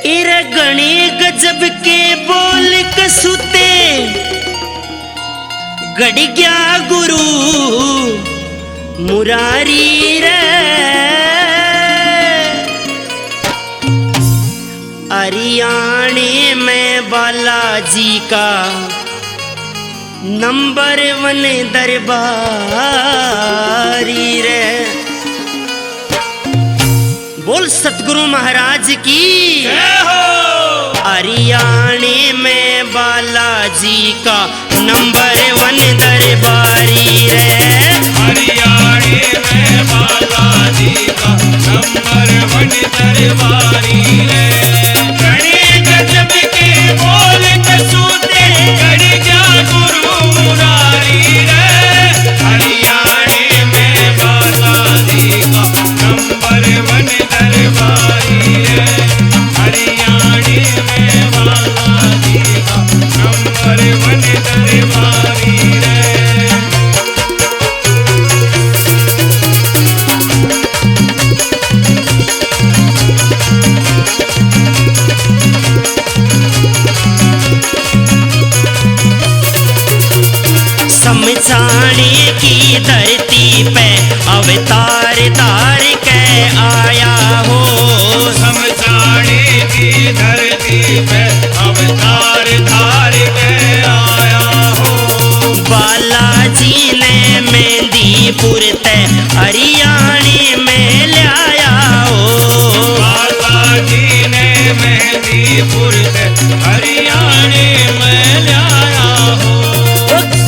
इरे गणे गजब के बोल कसुते गड़ गया गुरु मुरारी रे। हरियाणे में बालाजी का नंबर 1 दरबारी रे। बोल सतगुरु महाराज की जय हो। हरियाणे में बालाजी का नंबर 1 दरबारी रे। हरियाणे में बालाजी का नंबर 1 दरबारी रे। गणे गजब के बोल कसुते गड़ गया गुरु मुरारी रे। हरियाणे में बालाजी का नंबर 1 दरबारी रे। हरियाणे में बालाजी का नंबर 1 दरबारी रे। समझाने की धरती पे अवतार धार के आया हो। समझाने की धरती पे अवतार धार के आया हो। बालाजी ने मेहंदीपुर ते हरियाणे में लाया हो। बालाजी ने मेहंदीपुर से हरियाणे में लाया हो।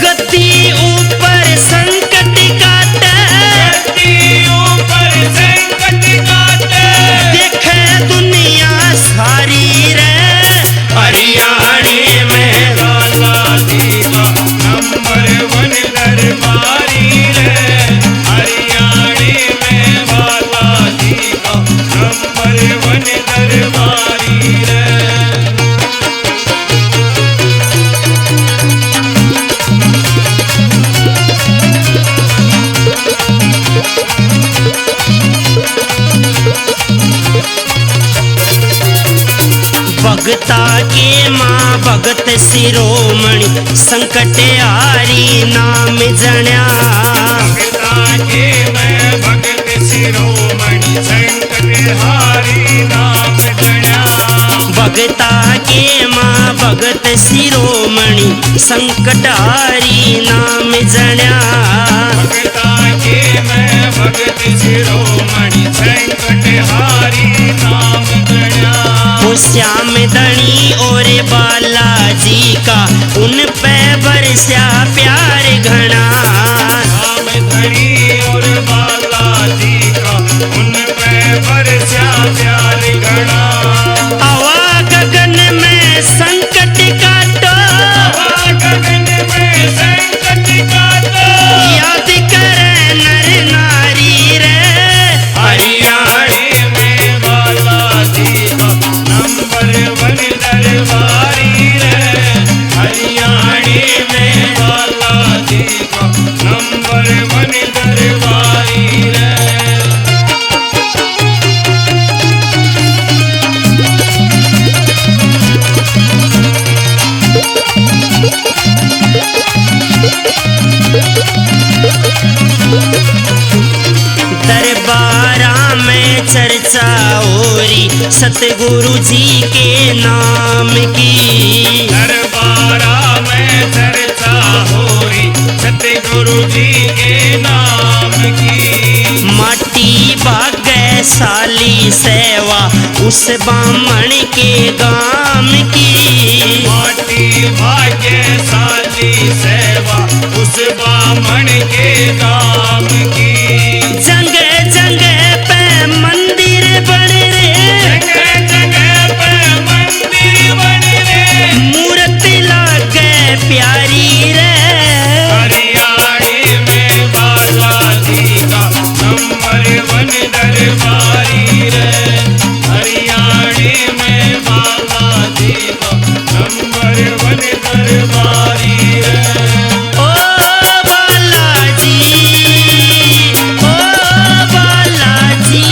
गद्दी ऊपर संकट काटे, गद्दी ऊपर संकट काटे, देखे दुनिया सारी रे। हरियाणे में बालाजी का नंबर 1 दरबारी रे। हरियाणे में बालाजी का नंबर 1 दरबारी रे। भगता के माँ भगत शिरोमणि संकट हारी नाम जण्या। भगता के मैं भगत शिरोमणि संकट हारी नाम जण्या। भगता के माँ भगत शिरोमणि संकट हारी नाम जण्या। भगता के मैं भगत शिरोमणि संकट हारी नाम जण्या। वो श्याम धनी और बालाजी का उन पे बरसा प्यार घना। श्याम धनी और बालाजी का उन पे बरसा प्यार घना। हवा गगन में संकट काटो, हवा गगन में संकट काटो, याद करे नर नारी रे। हरियाणे में बालाजी का नंबर 1 दरबारी रे। हरियाणे में बालाजी का नंबर 1 दरबारी रे। दरबारा में चर्चा हो रही सतगुरु जी के नाम की। दरबारा में चर्चा हो रही सतगुरु जी के नाम की। माटी भाग्यशाली सेवा उस बामण के गाम की। माटी भाग्यशाली सेवा उस बामण के नाम की। जगह जगह पे मंदिर बन रे, जगह जगह पे मंदिर बन रे। मूर्ति लागे प्यारी रे। हरियाणे में बालाजी का नंबर 1 दरबारी रे। हरियाणे में बालाजी का नंबर 1 दरबारी रे। ओ बालाजी, ओ बालाजी।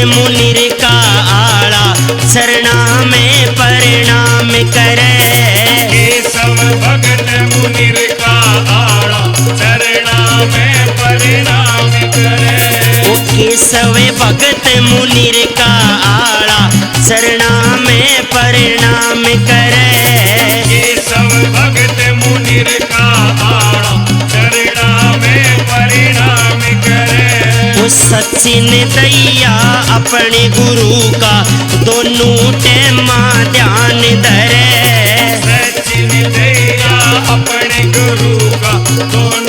मुनिर का आड़ा शरणा में परिणाम करे। केशव भगत मुनिर का आड़ा चरणा में परिणाम करे। ओ केशव भगत मुनिर का आड़ा शरणा में परिणाम करे। केशव भगत मुनिर का आड़ा चरणा में परिणाम करे। वो सचिन दैया अपने गुरु का दोनों टेमा ध्यान धरे। सचिन दैया अपने गुरु का दोनों